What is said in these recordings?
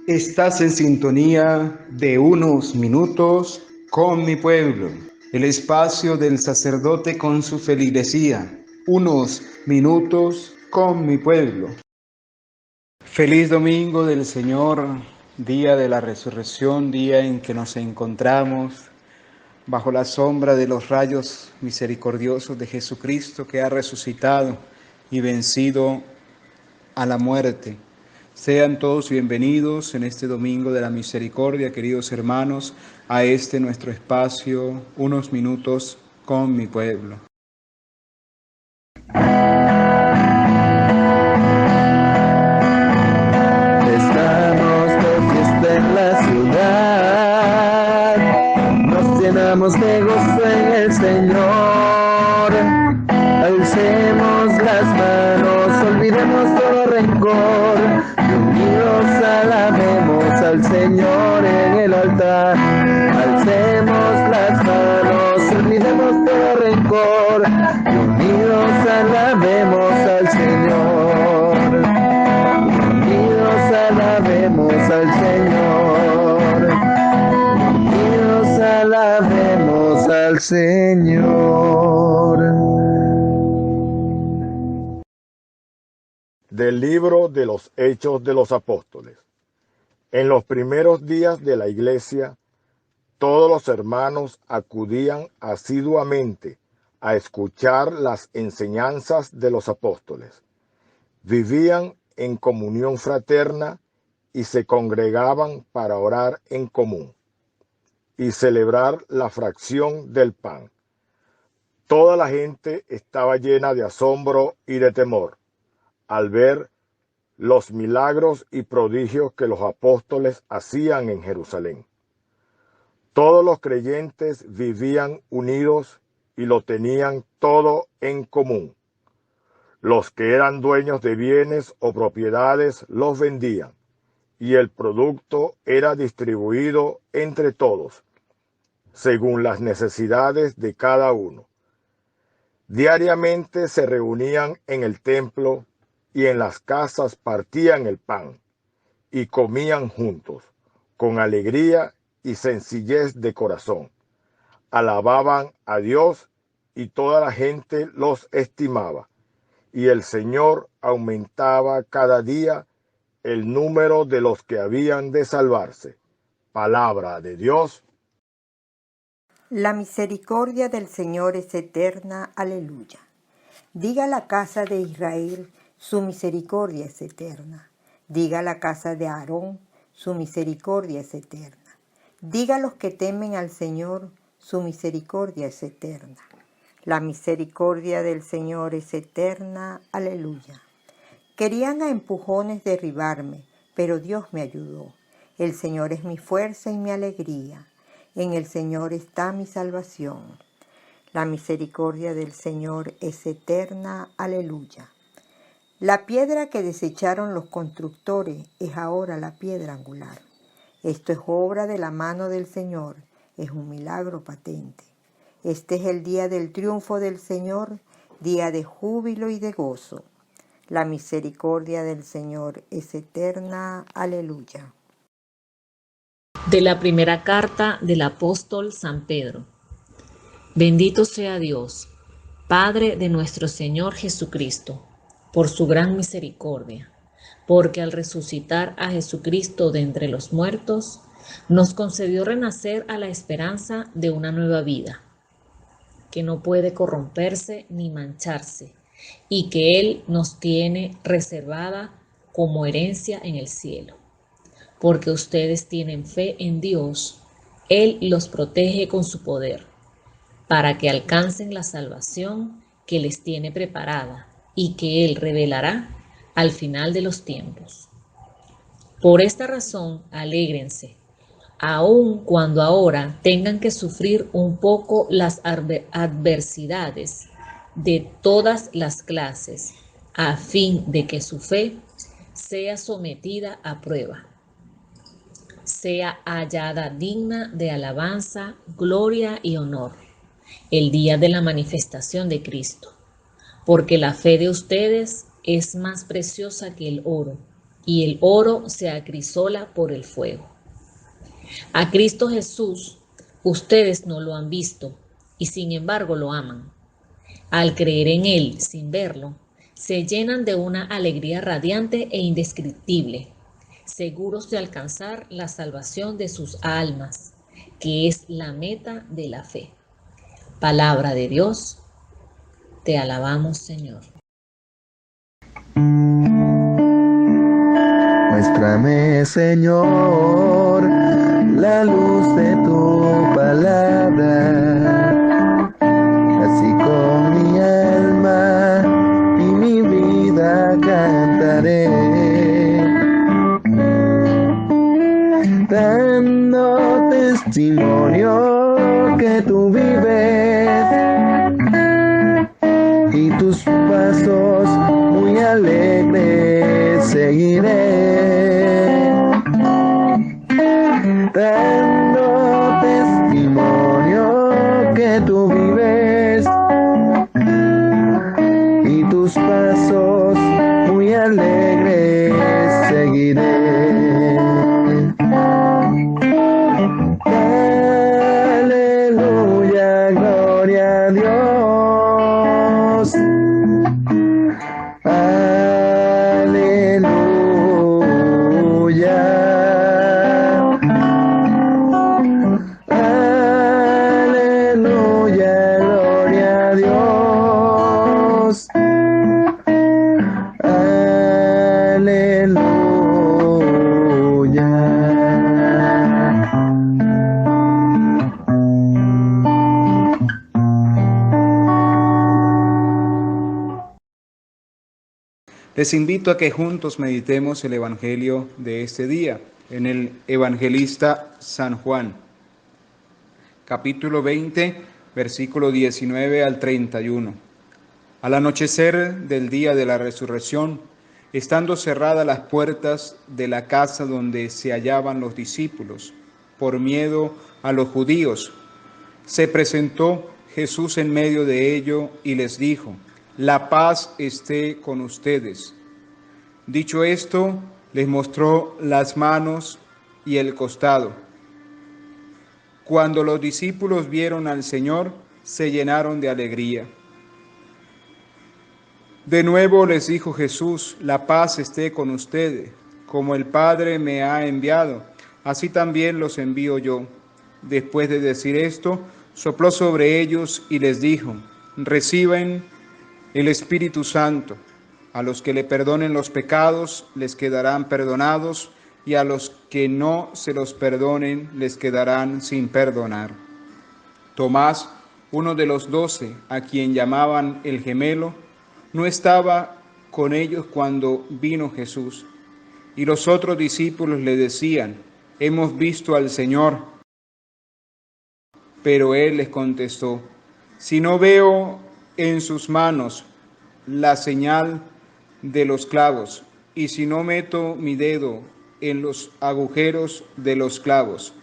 Estás en sintonía de Unos Minutos con mi pueblo, el espacio del sacerdote con su feligresía. Unos Minutos con mi pueblo. Feliz domingo del Señor, día de la resurrección, día en que nos encontramos bajo la sombra de los rayos misericordiosos de Jesucristo, que ha resucitado y vencido a la muerte. Sean todos bienvenidos en este domingo de la misericordia, queridos hermanos, a este nuestro espacio, Unos Minutos con mi pueblo. Estamos de fiesta en la ciudad, nos llenamos de gozo en el Señor. Alcemos las manos, olvidemos todo rencor, y unidos alabemos al Señor en el altar. Alcemos las manos, olvidemos todo rencor, y unidos alabemos al Señor. Unidos alabemos al Señor. Unidos alabemos al Señor. Del libro de los Hechos de los Apóstoles. En los primeros días de la Iglesia, todos los hermanos acudían asiduamente a escuchar las enseñanzas de los apóstoles. Vivían en comunión fraterna y se congregaban para orar en común y celebrar la fracción del pan. Toda la gente estaba llena de asombro y de temor al ver los milagros y prodigios que los apóstoles hacían en Jerusalén. Todos los creyentes vivían unidos y lo tenían todo en común. Los que eran dueños de bienes o propiedades los vendían, y el producto era distribuido entre todos, según las necesidades de cada uno. Diariamente se reunían en el templo y en las casas partían el pan y comían juntos, con alegría y sencillez de corazón. Alababan a Dios y toda la gente los estimaba. Y el Señor aumentaba cada día el número de los que habían de salvarse. Palabra de Dios. La misericordia del Señor es eterna. Aleluya. Diga la casa de Israel, su misericordia es eterna. Diga la casa de Aarón, su misericordia es eterna. Diga los que temen al Señor, su misericordia es eterna. La misericordia del Señor es eterna. Aleluya. Querían a empujones derribarme, pero Dios me ayudó. El Señor es mi fuerza y mi alegría. En el Señor está mi salvación. La misericordia del Señor es eterna. Aleluya. La piedra que desecharon los constructores es ahora la piedra angular. Esto es obra de la mano del Señor, es un milagro patente. Este es el día del triunfo del Señor, día de júbilo y de gozo. La misericordia del Señor es eterna. Aleluya. De la primera carta del apóstol San Pedro. Bendito sea Dios, Padre de nuestro Señor Jesucristo, por su gran misericordia, porque al resucitar a Jesucristo de entre los muertos, nos concedió renacer a la esperanza de una nueva vida, que no puede corromperse ni mancharse, y que Él nos tiene reservada como herencia en el cielo. Porque ustedes tienen fe en Dios, Él los protege con su poder, para que alcancen la salvación que les tiene preparada y que Él revelará al final de los tiempos. Por esta razón, alégrense, aun cuando ahora tengan que sufrir un poco las adversidades de todas las clases, a fin de que su fe sea sometida a prueba, sea hallada digna de alabanza, gloria y honor, el día de la manifestación de Cristo, porque la fe de ustedes es más preciosa que el oro, y el oro se acrisola por el fuego. A Cristo Jesús ustedes no lo han visto y sin embargo lo aman. Al creer en Él sin verlo, se llenan de una alegría radiante e indescriptible, seguros de alcanzar la salvación de sus almas, que es la meta de la fe. Palabra de Dios, te alabamos, Señor. Muéstrame, Señor, la luz de tu palabra, así con mi alma y mi vida cantaré, dando testimonio que tú vives y tus pasos muy alegres seguiré, dando testimonio que tú vives y tus pasos muy alegres seguiré. Aleluya, gloria a Dios. Les invito a que juntos meditemos el Evangelio de este día, en el evangelista San Juan, capítulo 20, versículo 19 al 31. Al anochecer del día de la resurrección, estando cerradas las puertas de la casa donde se hallaban los discípulos, por miedo a los judíos, se presentó Jesús en medio de ellos y les dijo: la paz esté con ustedes. Dicho esto, les mostró las manos y el costado. Cuando los discípulos vieron al Señor, se llenaron de alegría. De nuevo les dijo Jesús: la paz esté con ustedes. Como el Padre me ha enviado, así también los envío yo. Después de decir esto, sopló sobre ellos y les dijo: reciban el Espíritu Santo. A los que le perdonen los pecados les quedarán perdonados, y a los que no se los perdonen les quedarán sin perdonar. Tomás, uno de los 12, a quien llamaban el gemelo, no estaba con ellos cuando vino Jesús. Y los otros discípulos le decían: hemos visto al Señor. Pero él les contestó: si no veo en sus manos la señal de los clavos, y si no meto mi dedo en los agujeros de los clavos,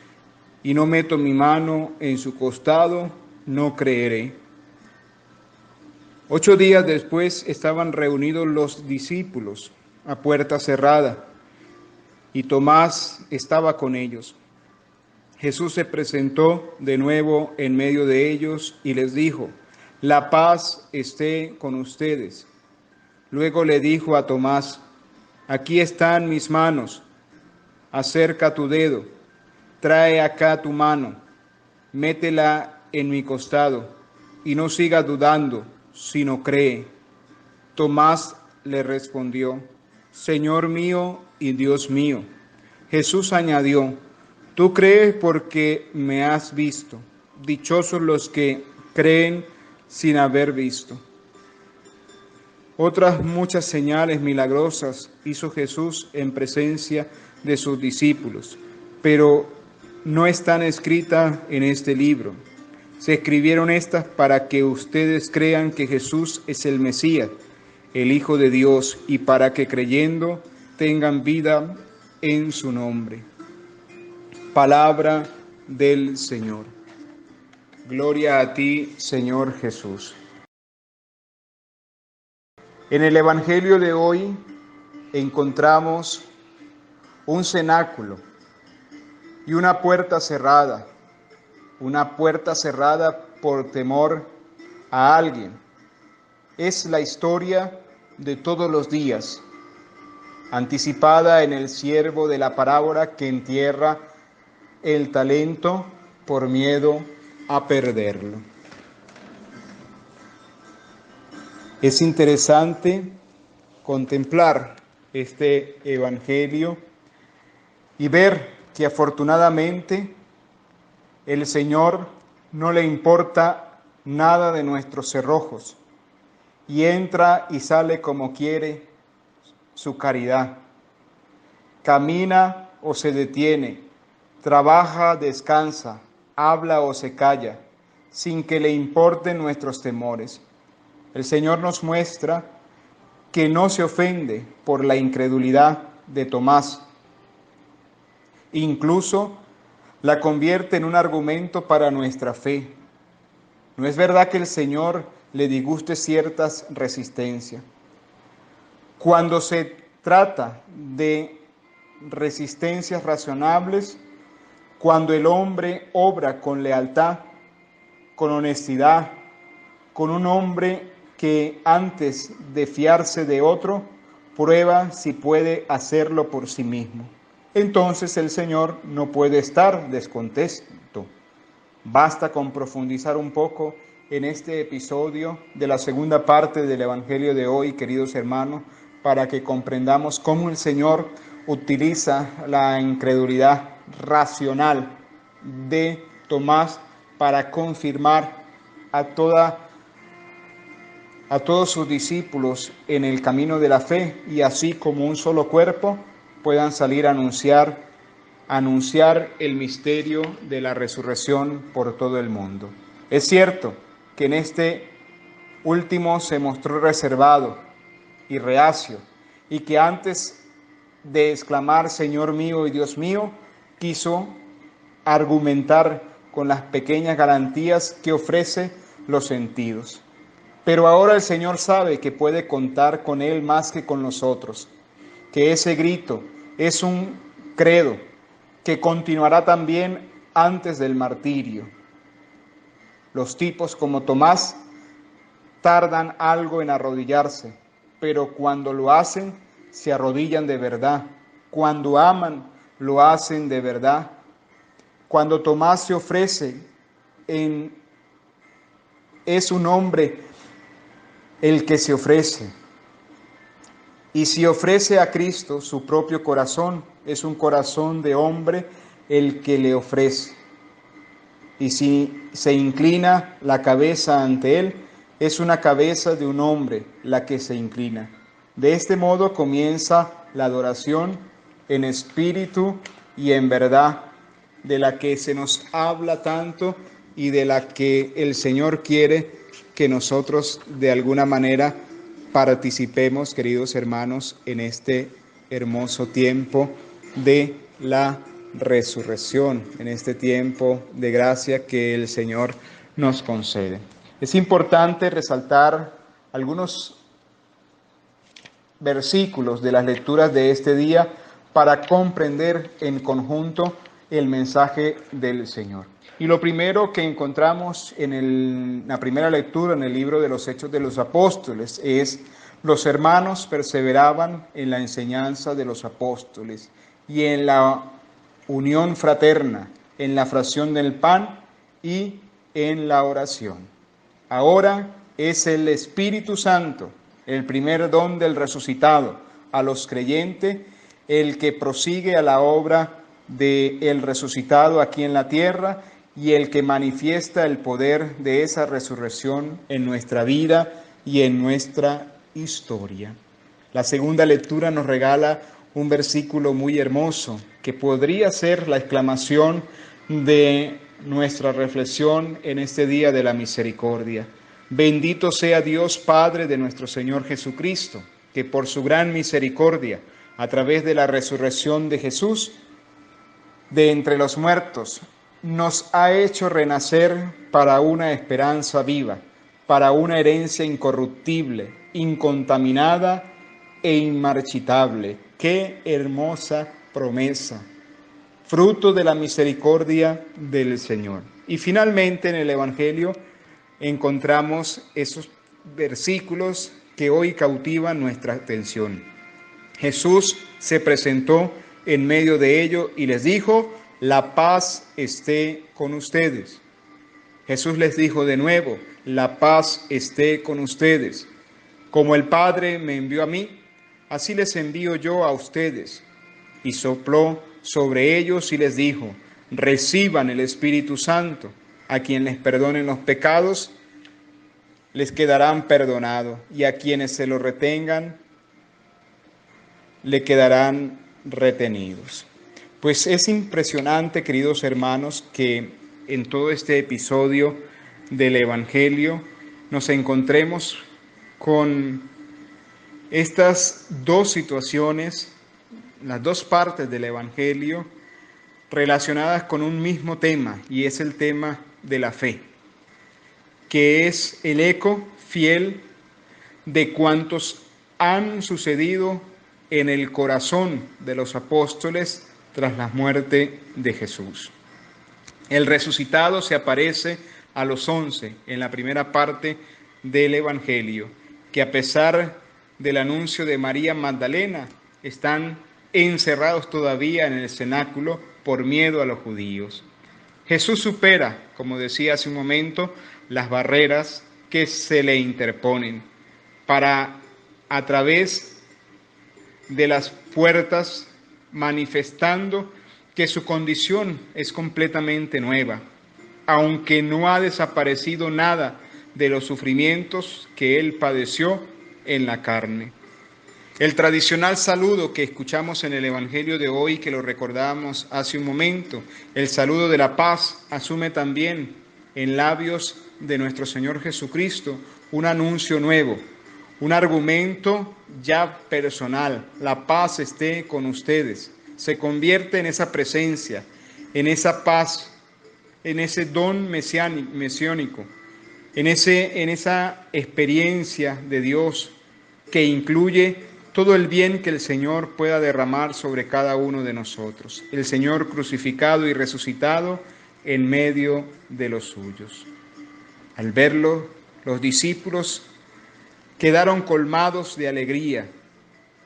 y no meto mi mano en su costado, no creeré. 8 días después estaban reunidos los discípulos a puerta cerrada, y Tomás estaba con ellos. Jesús se presentó de nuevo en medio de ellos y les dijo: la paz esté con ustedes. Luego le dijo a Tomás: aquí están mis manos, acerca tu dedo, trae acá tu mano, métela en mi costado, y no siga dudando, sino cree. Tomás le respondió: Señor mío y Dios mío. Jesús añadió: tú crees porque me has visto. Dichosos los que creen sin haber visto. Otras muchas señales milagrosas hizo Jesús en presencia de sus discípulos, pero no están escritas en este libro. Se escribieron estas para que ustedes crean que Jesús es el Mesías, el Hijo de Dios, y para que creyendo tengan vida en su nombre. Palabra del Señor. Gloria a ti, Señor Jesús. En el Evangelio de hoy encontramos un cenáculo y una puerta cerrada por temor a alguien. Es la historia de todos los días, anticipada en el siervo de la parábola que entierra el talento por miedo a perderlo. Es interesante contemplar este evangelio y ver que afortunadamente el Señor no le importa nada de nuestros cerrojos y entra y sale como quiere su caridad. Camina o se detiene, trabaja, descansa, habla o se calla, sin que le importen nuestros temores. El Señor nos muestra que no se ofende por la incredulidad de Tomás. Incluso la convierte en un argumento para nuestra fe. No es verdad que el Señor le disguste ciertas resistencias. Cuando se trata de resistencias razonables, cuando el hombre obra con lealtad, con honestidad, con un hombre que antes de fiarse de otro, prueba si puede hacerlo por sí mismo. Entonces el Señor no puede estar descontento. Basta con profundizar un poco en este episodio de la segunda parte del Evangelio de hoy, queridos hermanos, para que comprendamos cómo el Señor utiliza la incredulidad racional de Tomás para confirmar a todos sus discípulos en el camino de la fe, y así como un solo cuerpo puedan salir a anunciar el misterio de la resurrección por todo el mundo. Es cierto que en este último se mostró reservado y reacio, y que antes de exclamar Señor mío y Dios mío, quiso argumentar con las pequeñas garantías que ofrece los sentidos. Pero ahora el Señor sabe que puede contar con Él más que con nosotros, que ese grito es un credo que continuará también antes del martirio. Los tipos como Tomás tardan algo en arrodillarse, pero cuando lo hacen, se arrodillan de verdad. Cuando aman, lo hacen de verdad. Cuando Tomás se ofrece, es un hombre el que se ofrece. Y si ofrece a Cristo su propio corazón, es un corazón de hombre el que le ofrece. Y si se inclina la cabeza ante Él, es una cabeza de un hombre la que se inclina. De este modo comienza la adoración en espíritu y en verdad, de la que se nos habla tanto y de la que el Señor quiere que nosotros de alguna manera participemos, queridos hermanos, en este hermoso tiempo de la resurrección, en este tiempo de gracia que el Señor nos concede. Es importante resaltar algunos versículos de las lecturas de este día para comprender en conjunto el mensaje del Señor. Y lo primero que encontramos en la primera lectura en el libro de los Hechos de los Apóstoles es: los hermanos perseveraban en la enseñanza de los apóstoles y en la unión fraterna, en la fracción del pan y en la oración. Ahora es el Espíritu Santo, el primer don del resucitado, a los creyentes, el que prosigue a la obra del resucitado aquí en la tierra y el que manifiesta el poder de esa resurrección en nuestra vida y en nuestra historia. La segunda lectura nos regala un versículo muy hermoso que podría ser la exclamación de nuestra reflexión en este día de la misericordia. Bendito sea Dios Padre de nuestro Señor Jesucristo, que por su gran misericordia, a través de la resurrección de Jesús de entre los muertos, nos ha hecho renacer para una esperanza viva, para una herencia incorruptible, incontaminada e inmarchitable. Qué hermosa promesa, fruto de la misericordia del Señor. Y finalmente en el Evangelio encontramos esos versículos que hoy cautivan nuestra atención. Jesús se presentó en medio de ellos y les dijo: la paz esté con ustedes. Jesús les dijo de nuevo: la paz esté con ustedes. Como el Padre me envió a mí, así les envío yo a ustedes. Y sopló sobre ellos y les dijo: reciban el Espíritu Santo. A quien les perdonen los pecados, les quedarán perdonados, y a quienes se lo retengan, le quedarán retenidos. Pues es impresionante, queridos hermanos, que en todo este episodio del Evangelio nos encontremos con estas dos situaciones, las dos partes del Evangelio relacionadas con un mismo tema, y es el tema de la fe, que es el eco fiel de cuantos han sucedido en el corazón de los apóstoles tras la muerte de Jesús. El resucitado se aparece a los 11 en la primera parte del Evangelio, que a pesar del anuncio de María Magdalena, están encerrados todavía en el cenáculo por miedo a los judíos. Jesús supera, como decía hace un momento, las barreras que se le interponen para, a través de las puertas, manifestando que su condición es completamente nueva, aunque no ha desaparecido nada de los sufrimientos que él padeció en la carne. El tradicional saludo que escuchamos en el Evangelio de hoy, que lo recordamos hace un momento, el saludo de la paz, asume también en labios de nuestro Señor Jesucristo un anuncio nuevo, un argumento ya personal: la paz esté con ustedes. Se convierte en esa presencia, en esa paz, en ese don mesiánico, en esa experiencia de Dios que incluye todo el bien que el Señor pueda derramar sobre cada uno de nosotros. El Señor crucificado y resucitado en medio de los suyos. Al verlo, los discípulos quedaron colmados de alegría,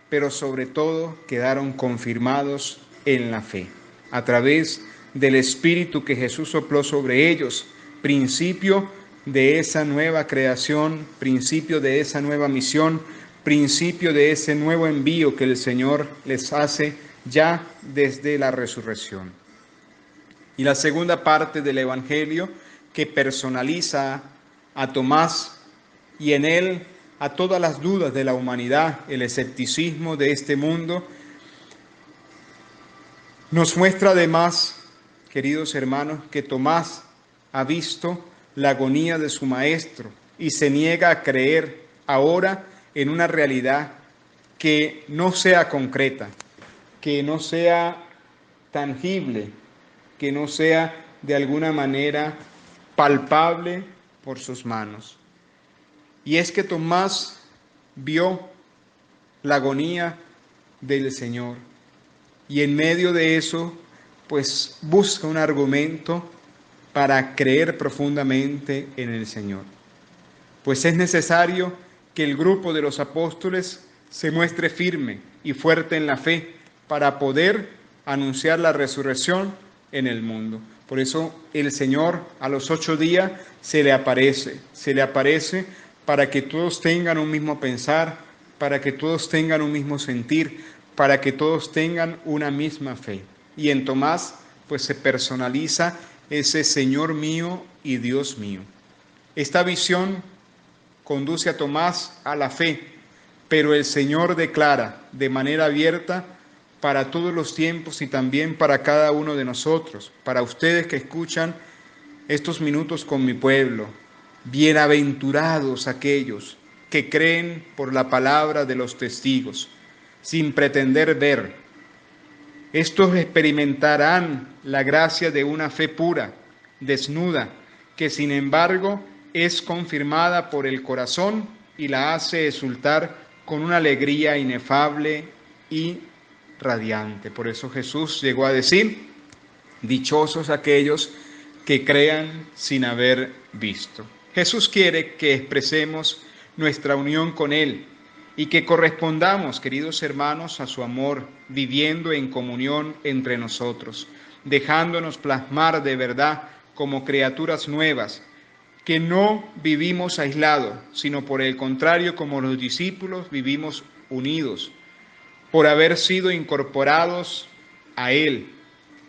pero sobre todo quedaron confirmados en la fe, a través del Espíritu que Jesús sopló sobre ellos, principio de esa nueva creación, principio de esa nueva misión, principio de ese nuevo envío que el Señor les hace ya desde la resurrección. Y la segunda parte del Evangelio, que personaliza a Tomás y en él a todas las dudas de la humanidad, el escepticismo de este mundo, nos muestra además, queridos hermanos, que Tomás ha visto la agonía de su maestro y se niega a creer ahora en una realidad que no sea concreta, que no sea tangible, que no sea de alguna manera palpable por sus manos. Y es que Tomás vio la agonía del Señor y en medio de eso, pues busca un argumento para creer profundamente en el Señor. Pues es necesario que el grupo de los apóstoles se muestre firme y fuerte en la fe para poder anunciar la resurrección en el mundo. Por eso el Señor a los 8 días se le aparece para que todos tengan un mismo pensar, para que todos tengan un mismo sentir, para que todos tengan una misma fe. Y en Tomás pues se personaliza ese Señor mío y Dios mío. Esta visión conduce a Tomás a la fe, pero el Señor declara de manera abierta para todos los tiempos y también para cada uno de nosotros, para ustedes que escuchan estos minutos con mi pueblo: bienaventurados aquellos que creen por la palabra de los testigos, sin pretender ver. Estos experimentarán la gracia de una fe pura, desnuda, que sin embargo es confirmada por el corazón y la hace exultar con una alegría inefable y radiante. Por eso Jesús llegó a decir: dichosos aquellos que crean sin haber visto. Jesús quiere que expresemos nuestra unión con Él y que correspondamos, queridos hermanos, a su amor, viviendo en comunión entre nosotros, dejándonos plasmar de verdad como criaturas nuevas, que no vivimos aislados, sino por el contrario, como los discípulos, vivimos unidos, por haber sido incorporados a Él.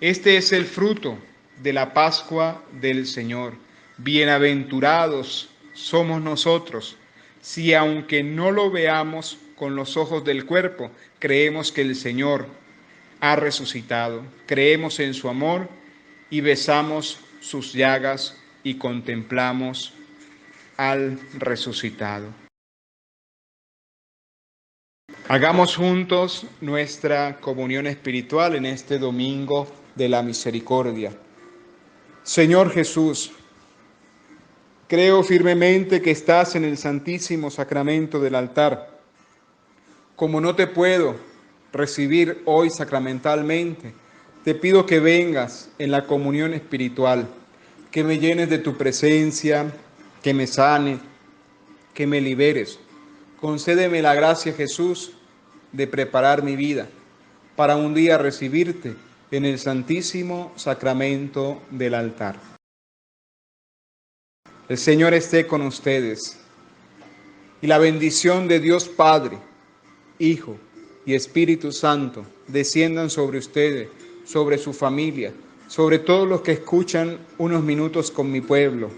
Este es el fruto de la Pascua del Señor. Bienaventurados somos nosotros, si aunque no lo veamos con los ojos del cuerpo, creemos que el Señor ha resucitado, creemos en su amor y besamos sus llagas y contemplamos al resucitado. Hagamos juntos nuestra comunión espiritual en este domingo de la misericordia. Señor Jesús, creo firmemente que estás en el Santísimo Sacramento del altar. Como no te puedo recibir hoy sacramentalmente, te pido que vengas en la comunión espiritual, que me llenes de tu presencia, que me sane, que me liberes. Concédeme la gracia, Jesús, de preparar mi vida para un día recibirte en el Santísimo Sacramento del altar. El Señor esté con ustedes, y la bendición de Dios Padre, Hijo y Espíritu Santo desciendan sobre ustedes, sobre su familia, sobre todos los que escuchan Unos Minutos con mi pueblo,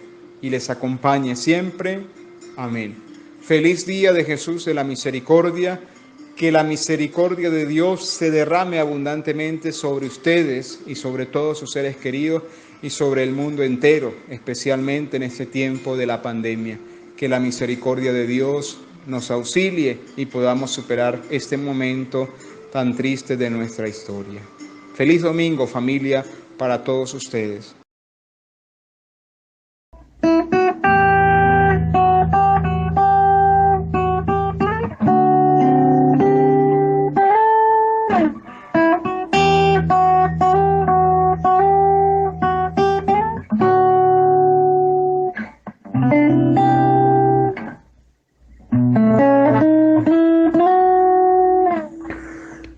y les acompañe siempre. Amén. Feliz día de Jesús de la Misericordia. Que la misericordia de Dios se derrame abundantemente sobre ustedes y sobre todos sus seres queridos y sobre el mundo entero, especialmente en este tiempo de la pandemia. Que la misericordia de Dios nos auxilie y podamos superar este momento tan triste de nuestra historia. Feliz domingo, familia, para todos ustedes.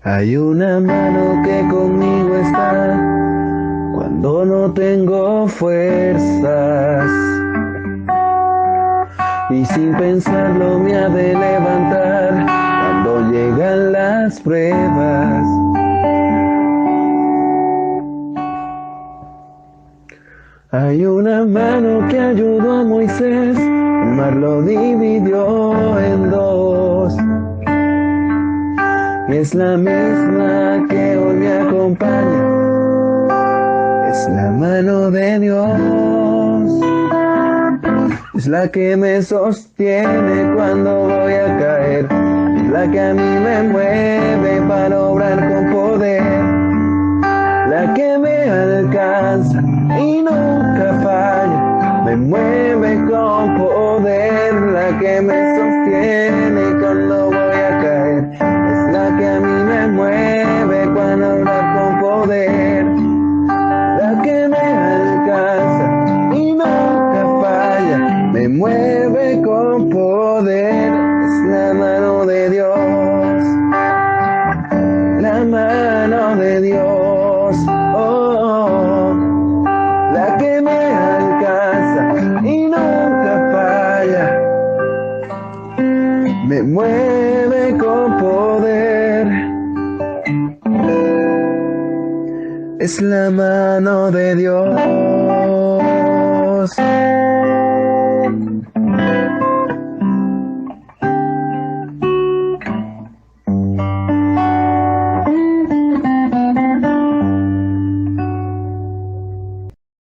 Hay una mano que conmigo está cuando no tengo fuerzas, y sin pensarlo me ha de levantar cuando llegan las pruebas. Hay una mano que ayudó a Moisés, el mar lo dividió en dos. Y es la misma que hoy me acompaña, es la mano de Dios, es la que me sostiene cuando voy a caer, es la que a mí me mueve para obrar con poder, la que me alcanza y nunca falla, me mueve con poder, la que me sostiene cuando voy a caer, la que a mí me mueve cuando hablar con poder, la que me alcanza y nunca falla, me mueve con poder, es la mano de Dios, la mano de Dios, oh, la que me alcanza y nunca falla, me mueve con poder. Es la mano de Dios.